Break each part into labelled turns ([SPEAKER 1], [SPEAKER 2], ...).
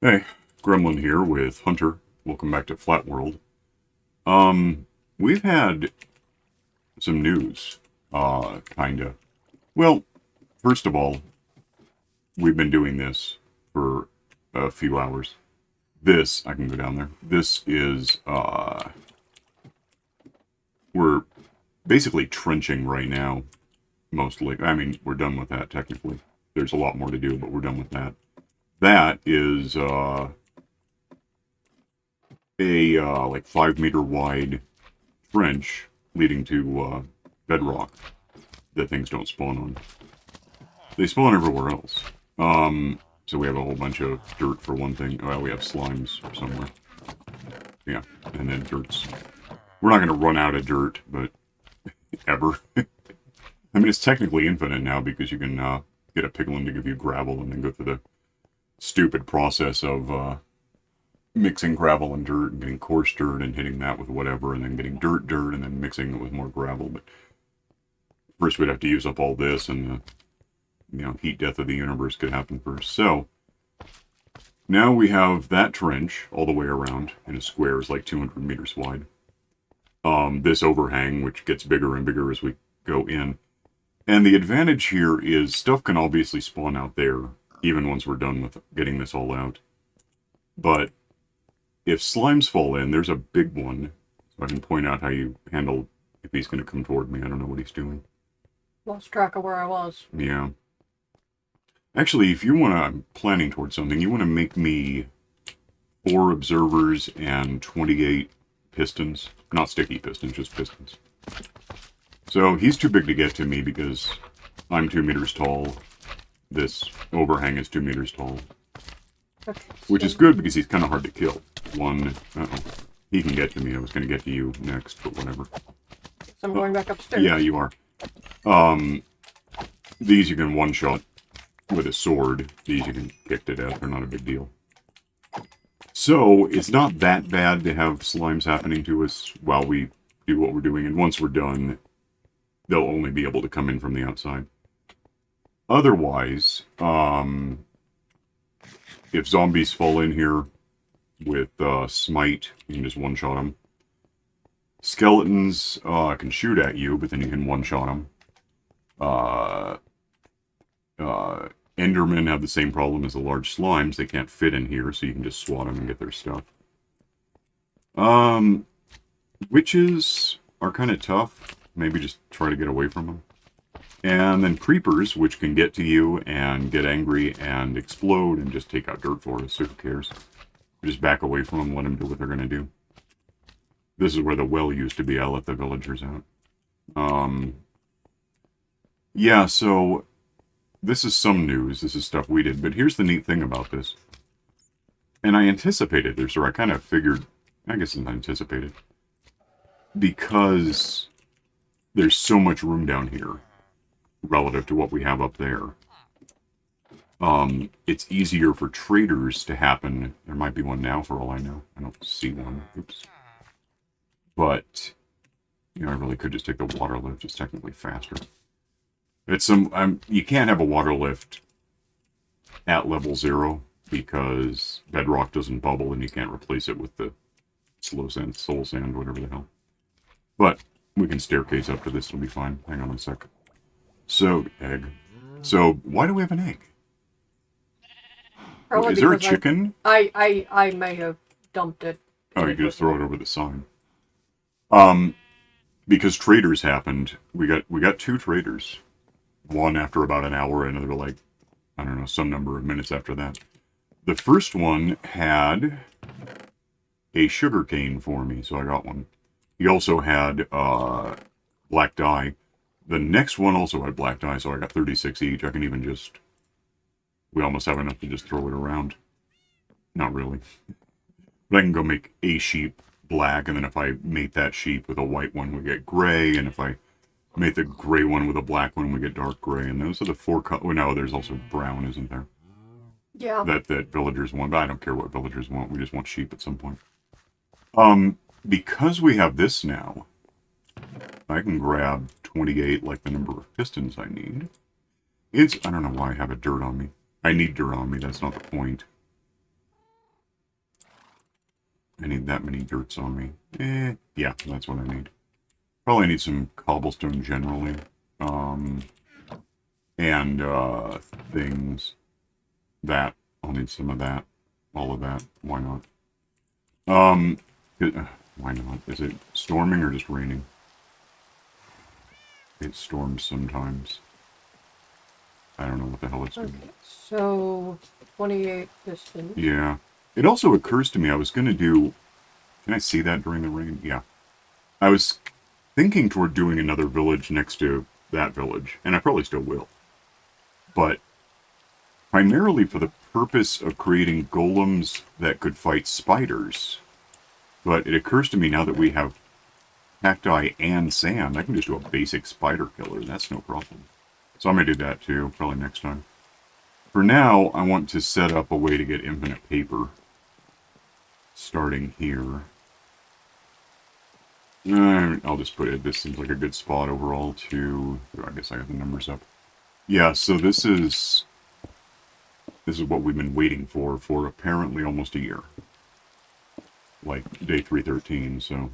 [SPEAKER 1] Hey, Gremlin here with Hunter. Welcome back to FlatWorld. We've had some news, kinda. Well, first of all, we've been doing this for a few hours. This, I can go down there. This is, we're basically trenching right now, mostly. I mean, we're done with that, technically. There's a lot more to do, but we're done with that. That is, like 5 meter wide trench leading to bedrock that things don't spawn on. They spawn everywhere else. So we have a whole bunch of dirt for one thing. Well, we have slimes somewhere. Yeah, and then dirts. We're not going to run out of dirt, but ever. I mean, it's technically infinite now because you can get a piglin to give you gravel and then go through the stupid process of mixing gravel and dirt and getting coarse dirt and hitting that with whatever and then getting dirt and then mixing it with more gravel. But first we'd have to use up all this and the heat death of the universe could happen first. So now we have that trench all the way around in a square. Is like 200 meters wide. This overhang, which gets bigger and bigger as we go in. And the advantage here is stuff can obviously spawn out there, even once we're done with getting this all out. But if slimes fall in, there's a big one. So I can point out how you handle if he's going to come toward me. I don't know what he's doing.
[SPEAKER 2] Lost track of where I was.
[SPEAKER 1] Yeah. Actually, if you want to, I'm planning towards something, you want to make me 4 observers and 28 pistons. Not sticky pistons, just pistons. So he's too big to get to me because I'm 2 meters tall. This overhang is 2 meters tall.
[SPEAKER 2] Okay,
[SPEAKER 1] Which is good because he's kind of hard to kill. He can get to me. I was going to get to you next, but whatever.
[SPEAKER 2] So I'm going back upstairs.
[SPEAKER 1] Yeah, you are. These you can one-shot with a sword. These you can kick to death. They're not a big deal. So, it's not that bad to have slimes happening to us while we do what we're doing. And once we're done, they'll only be able to come in from the outside. Otherwise, if zombies fall in here with smite, you can just one-shot them. Skeletons can shoot at you, but then you can one-shot them. Endermen have the same problem as the large slimes. They can't fit in here, so you can just swat them and get their stuff. Witches are kind of tough. Maybe just try to get away from them. And then creepers, which can get to you and get angry and explode and just take out dirt for us. So who cares? Just back away from them, let them do what they're going to do. This is where the well used to be. I let the villagers out. Yeah, so this is some news. This is stuff we did. But here's the neat thing about this. And I anticipated this, or I kind of figured, I guess it's anticipated. Because there's so much room down here relative to what we have up there. It's easier for traders to happen. There might be one now for all I know. I don't see one. Oops. But, I really could just take the water lift. It's technically faster. It's you can't have a water lift at level 0 because bedrock doesn't bubble and you can't replace it with the soul sand, whatever the hell. But we can staircase up to this. It'll be fine. Hang on a sec. So, egg. So, why do we have an egg?
[SPEAKER 2] Probably
[SPEAKER 1] is there a
[SPEAKER 2] because
[SPEAKER 1] chicken?
[SPEAKER 2] I may have dumped it.
[SPEAKER 1] Oh, you can just throw it over the sign. Because traders happened. We got 2 traders. One after about an hour, and another like, I don't know, some number of minutes after that. The first one had a sugarcane for me, so I got one. He also had black dye. The next one also had black dye, so I got 36 each. I can even just... We almost have enough to just throw it around. Not really. But I can go make a sheep black, and then if I mate that sheep with a white one, we get gray, and if I mate the gray one with a black one, we get dark gray, and those are the 4 colors. Oh, no, there's also brown, isn't there?
[SPEAKER 2] Yeah.
[SPEAKER 1] That villagers want, but I don't care what villagers want. We just want sheep at some point. Because we have this now, I can grab 28, like the number of pistons I need. I don't know why I have a dirt on me. I need dirt on me, that's not the point. I need that many dirts on me. Yeah, that's what I need. Probably need some cobblestone generally. And things. That. I'll need some of that. All of that. Why not? Why not? Is it storming or just raining? It storms sometimes. I don't know what the hell it's doing.
[SPEAKER 2] Okay, so 28 distance.
[SPEAKER 1] Yeah. It also occurs to me I was going to do... Can I see that during the rain? Yeah. I was thinking toward doing another village next to that village, and I probably still will. But primarily for the purpose of creating golems that could fight spiders. But it occurs to me now that we have cacti and sand, I can just do a basic spider killer. That's no problem. So I'm going to do that too, probably next time. For now, I want to set up a way to get infinite paper. Starting here. I'll just put it, this seems like a good spot overall to... I guess I got the numbers up. Yeah, so this is what we've been waiting for apparently almost a year. Like, day 313, so...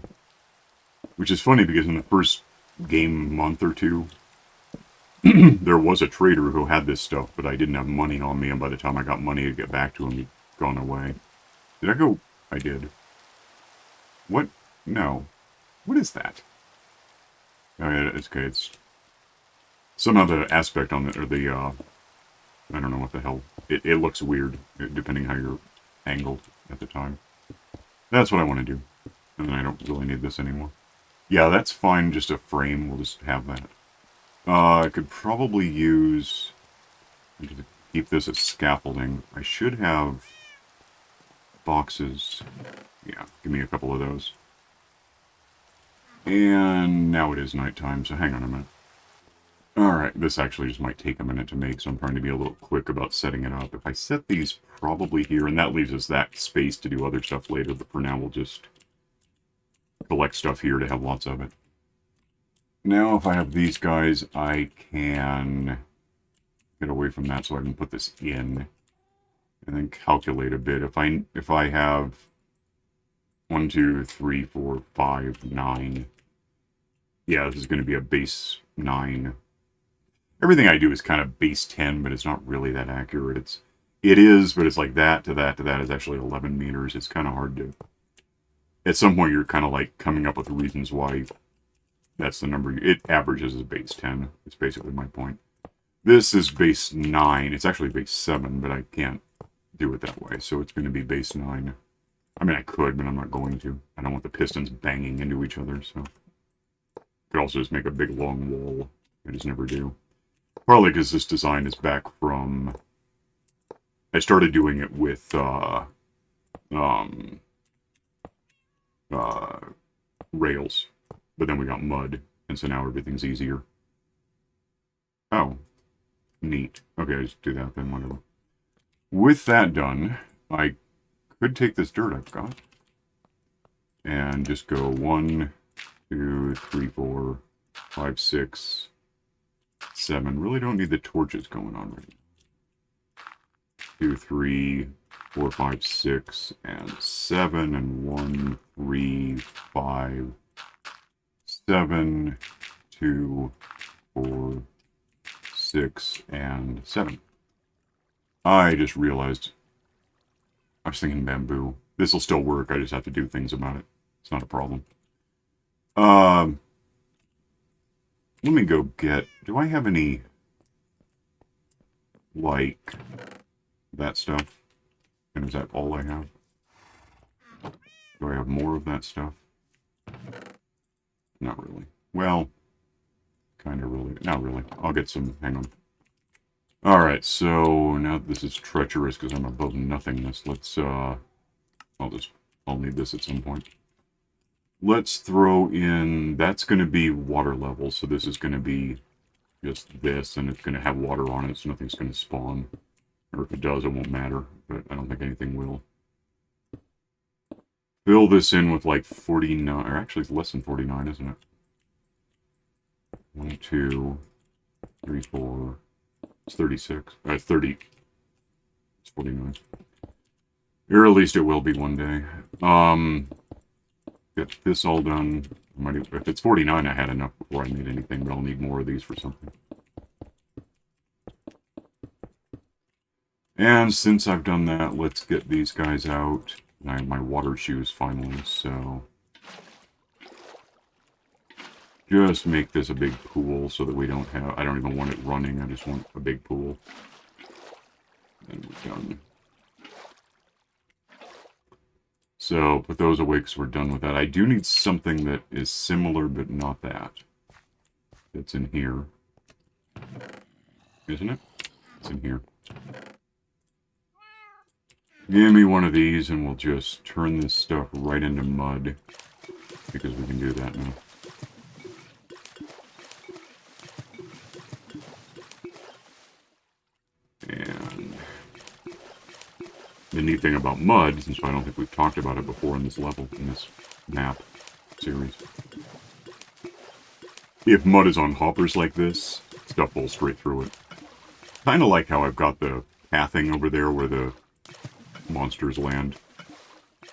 [SPEAKER 1] Which is funny, because in the first game month or two, there was a trader who had this stuff, but I didn't have money on me, and by the time I got money to get back to him, he'd gone away. Did I go... I did. What? No. What is that? Oh, yeah, it's okay, it's... Somehow the aspect on the... Or the, I don't know what the hell. It looks weird, depending how you're angled at the time. That's what I want to do. And then I don't really need this anymore. Yeah, that's fine, just a frame. We'll just have that. I could probably use... To keep this as scaffolding. I should have boxes. Yeah, give me a couple of those. And now it is nighttime, so hang on a minute. Alright, this actually just might take a minute to make, so I'm trying to be a little quick about setting it up. If I set these probably here, and that leaves us that space to do other stuff later, but for now we'll just collect stuff here to have lots of it. Now if I have these guys, I can get away from that so I can put this in, and then calculate a bit. If I have 1, 2, 3, 4, 5, 9, yeah, this is going to be a base 9. Everything I do is kind of base 10, but it's not really that accurate. It is, but it's like that to that to that is actually 11 meters. It's kind of hard to... At some point, you're kind of like coming up with reasons why that's the number. It averages as base 10. It's basically my point. This is base 9. It's actually base 7, but I can't do it that way. So it's going to be base 9. I mean, I could, but I'm not going to. I don't want the pistons banging into each other, so... Could also just make a big long wall. I just never do. Partly because this design is back from... I started doing it with, rails. But then we got mud, and so now everything's easier. Oh. Neat. Okay, I just do that then, whatever. With that done, I could take this dirt I've got and just go 1, 2, 3, 4, 5, 6, 7. Really don't need the torches going on right now. 2, 3, 4, 5, 6, and 7, and 1, 3, 5, 7, 2, 4, 6, and 7. I just realized I was thinking bamboo. This will still work, I just have to do things about it. It's not a problem. Let me go get... Do I have any... like... that stuff? And is that all I have? Do I have more of that stuff? Not really. Well... kind of really. Not really. I'll get some... Hang on. Alright, so... now this is treacherous because I'm above nothingness. Let's, I'll need this at some point. Let's throw in... That's going to be water level, so this is going to be just this, and it's going to have water on it, so nothing's going to spawn. Or if it does, it won't matter, but I don't think anything will. Fill this in with like 49, or actually it's less than 49, isn't it? 1, 2, 3, 4, it's 36. 30. It's 49. Or at least it will be one day. Get this all done. If it's 49, I had enough before I made anything, but I'll need more of these for something. And since I've done that, let's get these guys out. I have my water shoes finally, so... Just make this a big pool so that we don't have... I don't even want it running, I just want a big pool. And we're done. So, put those away because we're done with that. I do need something that is similar, but not that. It's in here. Isn't it? It's in here. Give me one of these and we'll just turn this stuff right into mud. Because we can do that now. And the neat thing about mud, since I don't think we've talked about it before in this level, in this map series. If mud is on hoppers like this, stuff falls straight through it. Kind of like how I've got the pathing over there where the monsters land.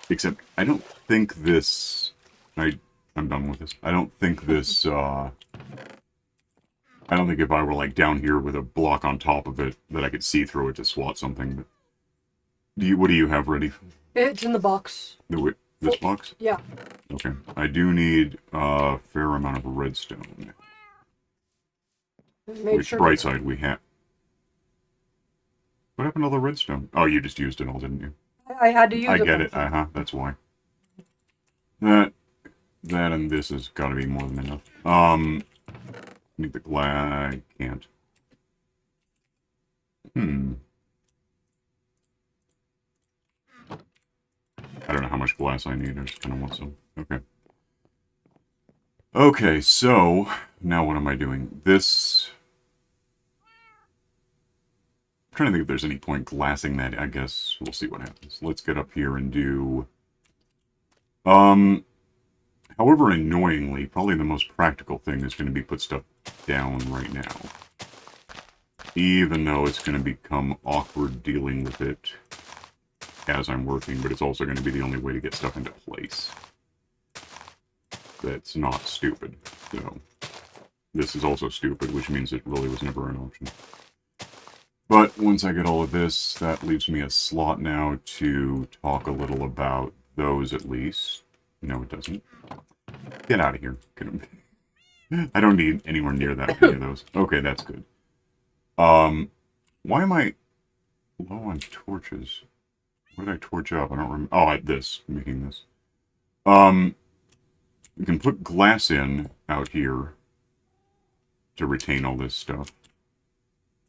[SPEAKER 1] Except, I don't think this... I'm done with this. I don't think this, I don't think if I were, like, down here with a block on top of it, that I could see through it to swat something. But what do you have ready?
[SPEAKER 2] It's in the box.
[SPEAKER 1] This box?
[SPEAKER 2] Yeah.
[SPEAKER 1] Okay. I do need a fair amount of redstone. Which,
[SPEAKER 2] Sure
[SPEAKER 1] bright side, we have... What happened to all the redstone? Oh, you just used it all, didn't you?
[SPEAKER 2] I had to use it.
[SPEAKER 1] I get it. That's why. That and this has got to be more than enough. Need the glass. I can't. I don't know how much glass I need. I just kind of want some. Okay. Okay, so now what am I doing? This... I'm trying to think if there's any point glassing that. I guess we'll see what happens. Let's get up here and do... However annoyingly, probably the most practical thing is going to be put stuff down right now. Even though it's going to become awkward dealing with it as I'm working, but it's also going to be the only way to get stuff into place. That's not stupid. So, this is also stupid, which means it really was never an option. But once I get all of this, that leaves me a slot now to talk a little about those at least. No, it doesn't. Get out of here. I don't need anywhere near that many of those. Okay, that's good. Why am I low on torches? What did I torch up? I don't remember. Oh, making this. We can put glass in out here to retain all this stuff.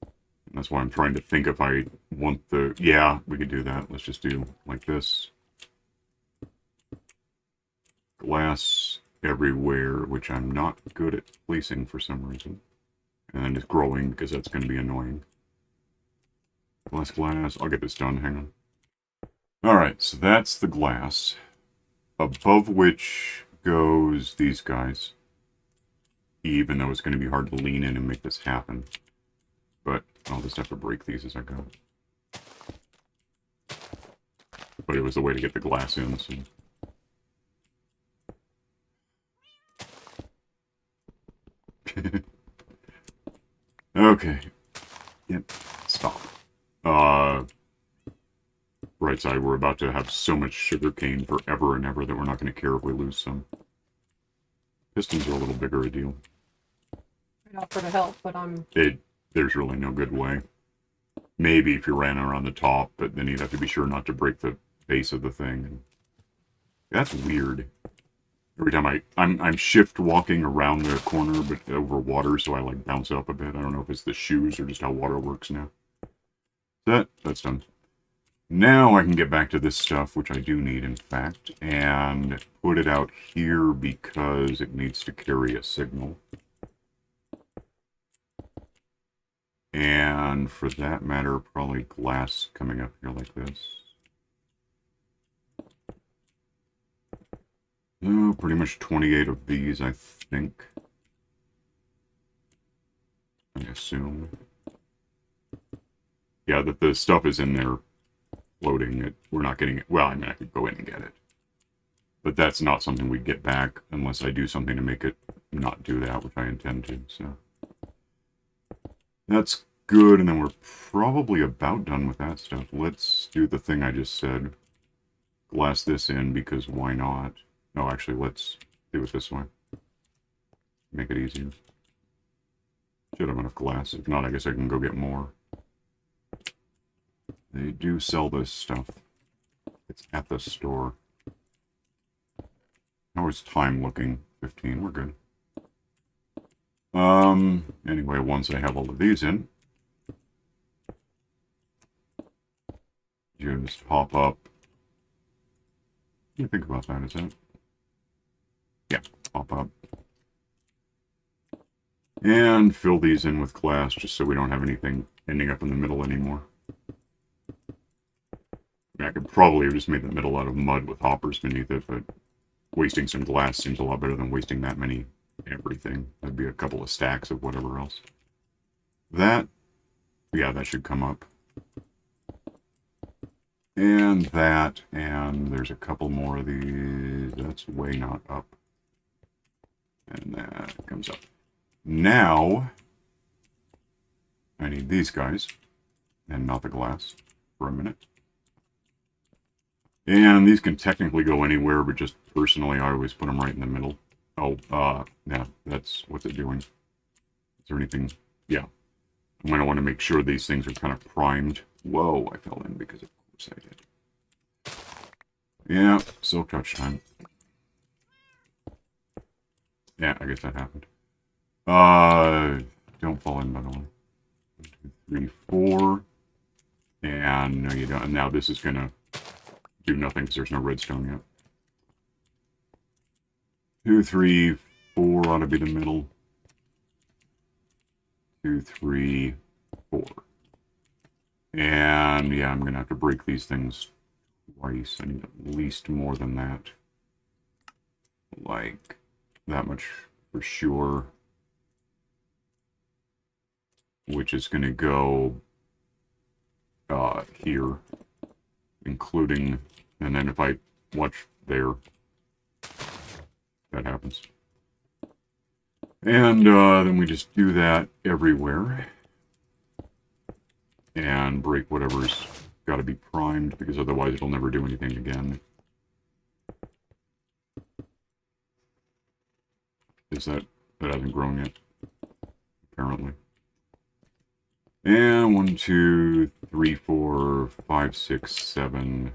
[SPEAKER 1] And that's why I'm trying to think if I want the... Yeah, we could do that. Let's just do like this. Glass everywhere, which I'm not good at placing for some reason. And then just growing, because that's going to be annoying. Glass. I'll get this done. Hang on. Alright, so that's the glass. Above which goes these guys. Even though it's going to be hard to lean in and make this happen. But I'll just have to break these as I go. But it was the way to get the glass in, so... Okay. Yep. Stop. Right side, we're about to have so much sugarcane forever and ever that we're not going to care if we lose some. Pistons are a little bigger a deal.
[SPEAKER 2] I'd offer to help, but
[SPEAKER 1] There's really no good way. Maybe if you ran around the top, but then you'd have to be sure not to break the base of the thing. That's weird. Every time I'm shift walking around the corner, but over water, so I like bounce up a bit. I don't know if it's the shoes or just how water works now. That's done. Now I can get back to this stuff, which I do need, in fact, and put it out here because it needs to carry a signal. And for that matter, probably glass coming up here like this. Oh, pretty much 28 of these, I think. I assume. Yeah, that the stuff is in there floating. We're not getting it. Well, I mean, I could go in and get it. But that's not something we'd get back unless I do something to make it not do that, which I intend to, so. That's good, and then we're probably about done with that stuff. Let's do the thing I just said. Glass this in, because why not? No, actually, let's do it this way. Make it easier. Should have enough glass. If not, I guess I can go get more. They do sell this stuff. It's at the store. How is time looking? 15. We're good. Anyway, once I have all of these in, just pop up. What do you think about that? Is that? Yeah, pop up. And fill these in with glass just so we don't have anything ending up in the middle anymore. I could probably have just made the middle out of mud with hoppers beneath it, but wasting some glass seems a lot better than wasting that many everything. That'd be a couple of stacks of whatever else. That, yeah, that should come up. And that, and there's a couple more of these. That's way not up. And that comes up. Now, I need these guys, and not the glass, for a minute. And these can technically go anywhere, but just personally, I always put them right in the middle. Oh, yeah, that's what's it doing. Is there anything? Yeah. I'm going to want to make sure these things are kind of primed. Whoa, I fell in because of course I did. Yeah, silk touch time. Yeah, I guess that happened. Don't fall in, by the way. 1, 2, 3, 4. And no, you don't. And now this is going to do nothing because there's no redstone yet. 2, 3, 4 ought to be the middle. 2, 3, 4. And yeah, I'm going to have to break these things twice. I need at least more than that. Like that much for sure. Which is going to go here, including, and then if I watch there, that happens. And then we just do that everywhere. And break whatever's got to be primed, because otherwise it'll never do anything again. Is that hasn't grown yet, apparently. And 1, 2, 3, 4, 5, 6, 7.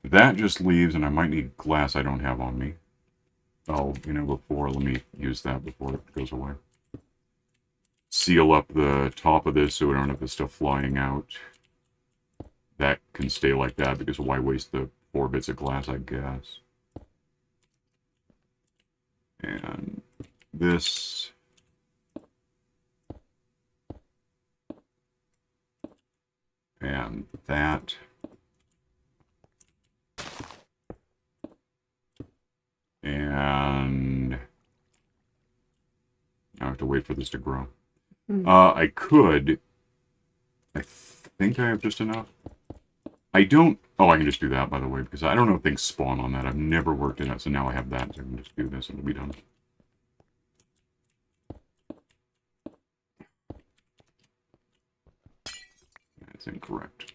[SPEAKER 1] That just leaves, and I might need glass I don't have on me. Oh, you know, let me use that before it goes away. Seal up the top of this so we don't have the stuff flying out. That can stay like that, because why waste the 4 bits of glass, I guess. And this. And that. And I have to wait for this to grow. I could. I think I have just enough. I don't. Oh, I can just do that, by the way, because I don't know if things spawn on that. I've never worked in it, so now I have that, so I can just do this and it'll be done. That's incorrect.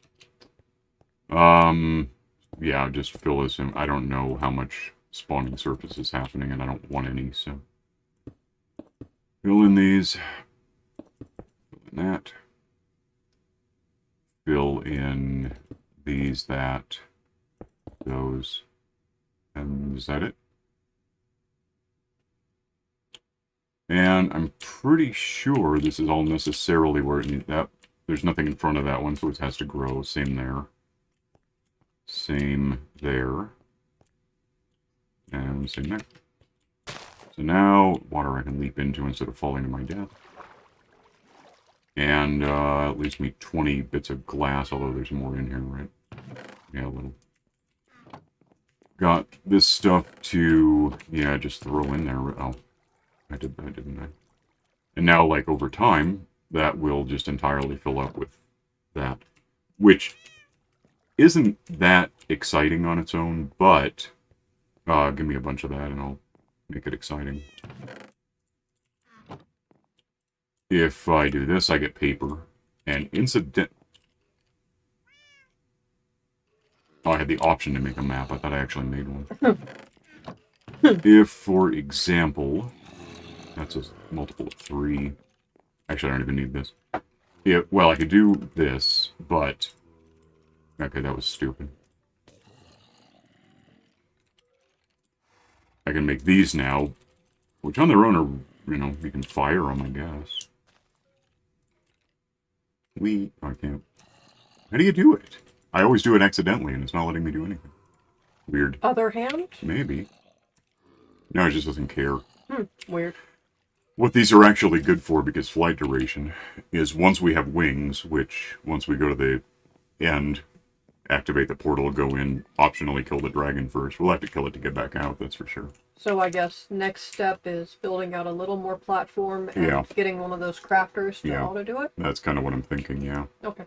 [SPEAKER 1] Yeah, just fill this in. I don't know how much spawning surface is happening, and I don't want any, so. Fill in these. Fill in that. Fill in these, that, those. And is that it? And I'm pretty sure this is all necessarily where it needs that. There's nothing in front of that one, so it has to grow. Same there. Same there. And same there. So now, water I can leap into instead of falling to my death. And it leaves me 20 bits of glass, although there's more in here, right? Yeah, a little. Got this stuff to, yeah, just throw in there. Oh, I did that, didn't I? And now, like, over time, that will just entirely fill up with that. Which isn't that exciting on its own, but give me a bunch of that and I'll make it exciting. If I do this, I get paper. And Oh, I had the option to make a map. I thought I actually made one. If, for example, that's a multiple of 3. Actually, I don't even need this. Yeah, well, I could do this, but... Okay, that was stupid. I can make these now, which on their own are, you know, you can fire them, I guess. I can't. How do you do it? I always do it accidentally, and it's not letting me do anything. Weird.
[SPEAKER 2] Other hand?
[SPEAKER 1] Maybe. No, it just doesn't care.
[SPEAKER 2] Weird.
[SPEAKER 1] What these are actually good for, because flight duration, is once we have wings, which, once we go to the end, activate the portal, go in, optionally kill the dragon first. We'll have to kill it to get back out, that's for sure.
[SPEAKER 2] So I guess next step is building out a little more platform and getting one of those crafters to auto do it?
[SPEAKER 1] That's kind of what I'm thinking, yeah.
[SPEAKER 2] Okay.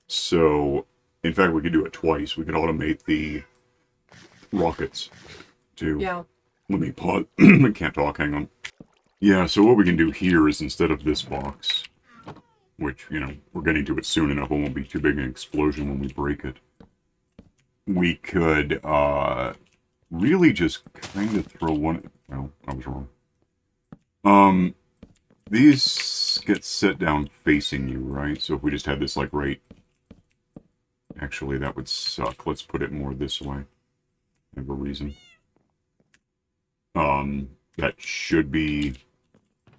[SPEAKER 1] So, in fact, we could do it twice. We could automate the rockets, too.
[SPEAKER 2] Yeah.
[SPEAKER 1] Let me pause. I can't talk, hang on. Yeah, so what we can do here is instead of this box, which, you know, we're getting to it soon enough, it won't be too big an explosion when we break it. We could, really just kind of throw one... Well, I was wrong. These get set down facing you, right? So if we just had this, like, right... Actually, that would suck. Let's put it more this way. I have a reason. That should be...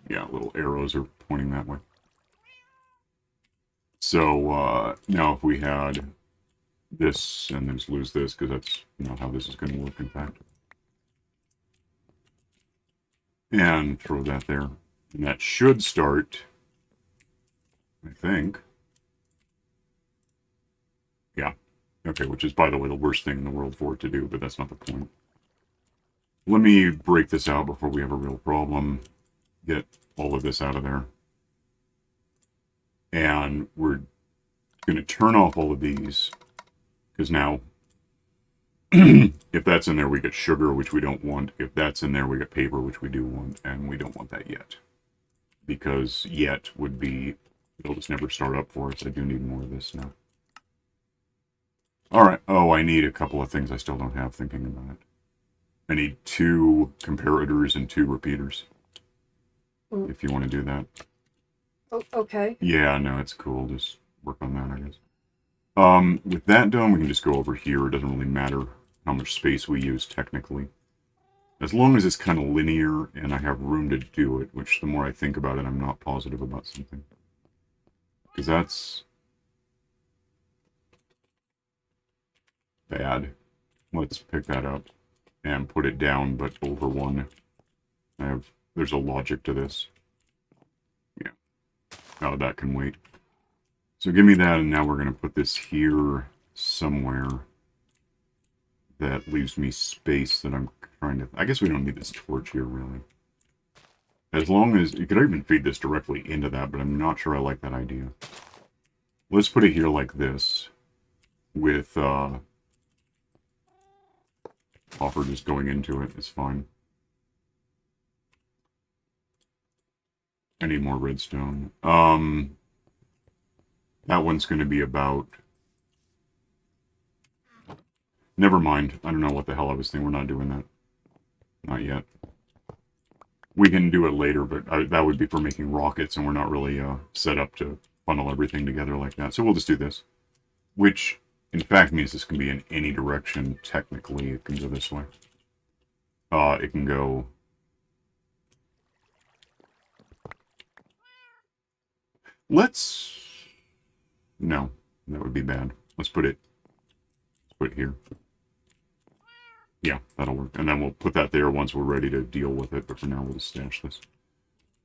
[SPEAKER 1] Yeah, little arrows are pointing that way. So, now if we had this, and then just lose this, because that's not how this is going to work, in fact. And throw that there. And that should start, I think. Yeah. Okay, which is, by the way, the worst thing in the world for it to do, but that's not the point. Let me break this out before we have a real problem. Get all of this out of there. And we're going to turn off all of these. Because now, if that's in there, we get sugar, which we don't want. If that's in there, we get paper, which we do want. And we don't want that yet. Because yet would be, it'll just never start up for us. I do need more of this now. Alright, oh, I need a couple of things I still don't have thinking about it. I need 2 comparators and 2 repeaters. If you want to do that.
[SPEAKER 2] Oh, okay.
[SPEAKER 1] Yeah, no, it's cool. Just work on that, I guess. With that done, we can just go over here. It doesn't really matter how much space we use, technically. As long as it's kind of linear and I have room to do it, which the more I think about it, I'm not positive about something. Because that's... bad. Let's pick that up and put it down, but over 1. There's a logic to this. Yeah. Oh, that can wait. So give me that, and now we're going to put this here somewhere. That leaves me space that I'm trying to... I guess we don't need this torch here, really. As long as... You could even feed this directly into that, but I'm not sure I like that idea. Let's put it here like this. With, copper just going into it is fine. I need more redstone. That one's going to be about... Never mind. I don't know what the hell I was thinking. We're not doing that. Not yet. We can do it later, but that would be for making rockets, and we're not really set up to funnel everything together like that. So we'll just do this. Which, in fact, means this can be in any direction, technically. It can go this way. It can go... Let's... No, that would be bad. Let's put it here. Yeah, that'll work. And then we'll put that there once we're ready to deal with it. But for now, we'll just stash this.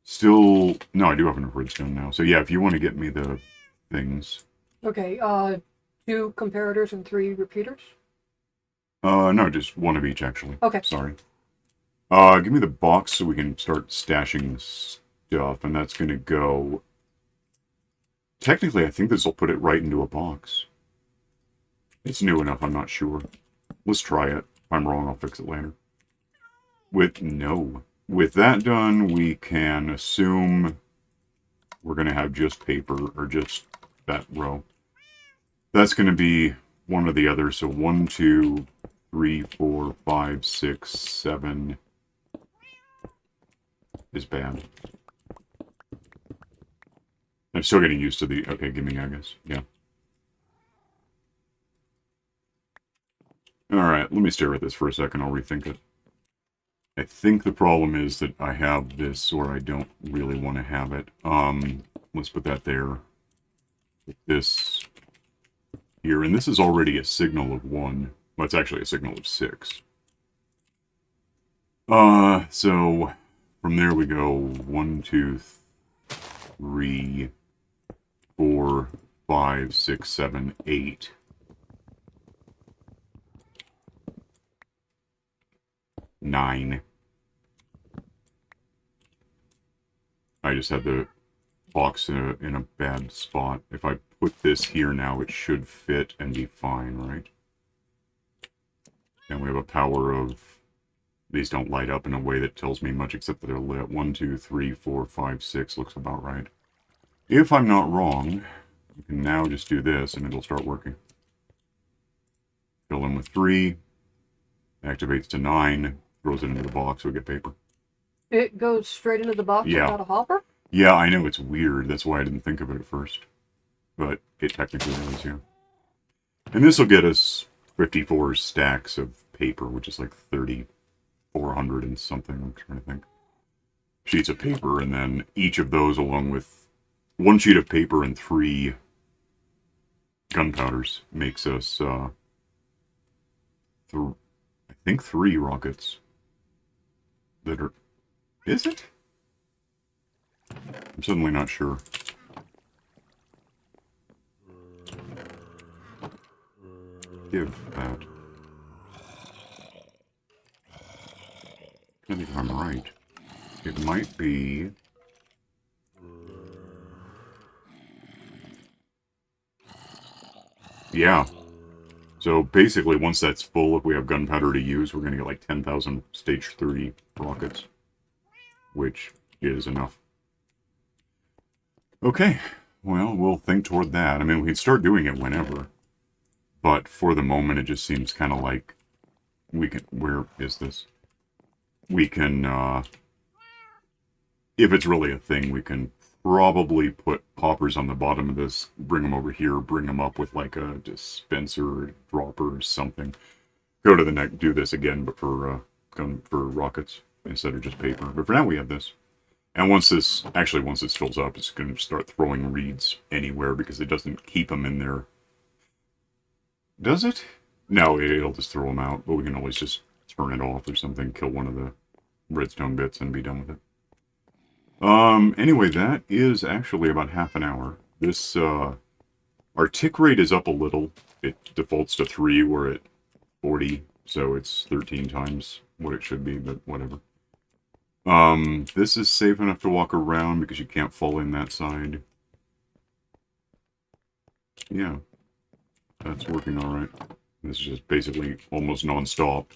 [SPEAKER 1] Still... No, I do have enough redstone now. So yeah, if you want to get me the things...
[SPEAKER 2] Okay, 2 comparators and 3 repeaters?
[SPEAKER 1] No, just 1 of each, actually.
[SPEAKER 2] Okay.
[SPEAKER 1] Sorry. Give me the box so we can start stashing stuff. And that's going to go... Technically, I think this will put it right into a box. It's new enough, I'm not sure. Let's try it. If I'm wrong, I'll fix it later. With that done, we can assume we're going to have just paper, or just that row. That's going to be one or the other, so 1, 2, 3, 4, 5, 6, 7 is bad. I'm still getting used to the... Okay, gimme, I guess. Yeah. Alright, let me stare at this for a second. I'll rethink it. I think the problem is that I have this, or I don't really want to have it. Let's put that there. Put this here, and this is already a signal of 1. Well, it's actually a signal of 6. So from there we go 1, 2, 3, 4, 5, 6, 7, 8. 9. I just had the box in a bad spot. If I put this here now, it should fit and be fine, right? And we have a power of... These don't light up in a way that tells me much, except that they're lit. 1, 2, 3, 4, 5, 6 looks about right. If I'm not wrong, you can now just do this and it'll start working. Fill in with 3, activates to 9, throws it into the box, we get paper.
[SPEAKER 2] It goes straight into the box without a hopper?
[SPEAKER 1] Yeah, I know, it's weird. That's why I didn't think of it at first. But it technically is, yeah. And this will get us 54 stacks of paper, which is like 3,400 and something, I'm trying to think. Sheets of paper, and then each of those along with 1 sheet of paper and 3 gunpowders makes us, I think 3 rockets. That are... Is it? I'm suddenly not sure. Give that. I think if I'm right. It might be... Yeah. So basically, once that's full, if we have gunpowder to use, we're going to get like 10,000 stage 3 rockets. Which is enough. Okay. Well, we'll think toward that. I mean, we can start doing it whenever. But for the moment, it just seems kind of like we can... Where is this? We can, if it's really a thing, we can probably put poppers on the bottom of this, bring them over here, bring them up with like a dispenser, dropper, or something. Go to the neck, do this again, but for rockets instead of just paper. But for now, we have this. And once this fills up, it's going to start throwing reeds anywhere because it doesn't keep them in there. Does it? No, it'll just throw them out, but we can always just turn it off or something, kill one of the redstone bits and be done with it. Anyway, that is actually about half an hour. This, our tick rate is up a little. It defaults to 3, we're at 40, so it's 13 times what it should be, but whatever. This is safe enough to walk around because you can't fall in that side. Yeah, that's working alright. This is just basically almost non-stop.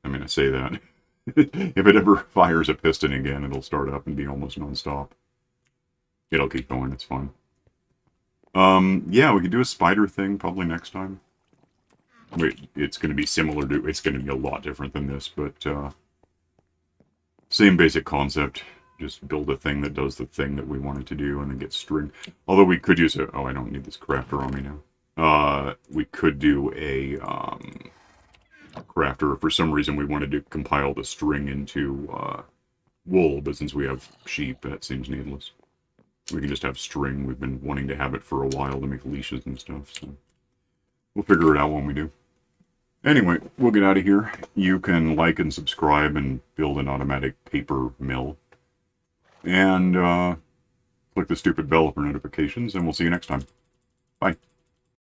[SPEAKER 1] I mean, I say that. If it ever fires a piston again, it'll start up and be almost non-stop. It'll keep going, it's fun. Yeah, we could do a spider thing probably next time. Wait, it's going to be similar to... It's going to be a lot different than this, but, same basic concept. Just build a thing that does the thing that we want it to do and then get string. Although we could use a... Oh, I don't need this crafter on me now. We could do a, crafter. If for some reason we wanted to compile the string into, wool, but since we have sheep, that seems needless. We can just have string. We've been wanting to have it for a while to make leashes and stuff, so... We'll figure it out when we do. Anyway, we'll get out of here. You can like and subscribe and build an automatic paper mill. And, click the stupid bell for notifications, and we'll see you next time. Bye.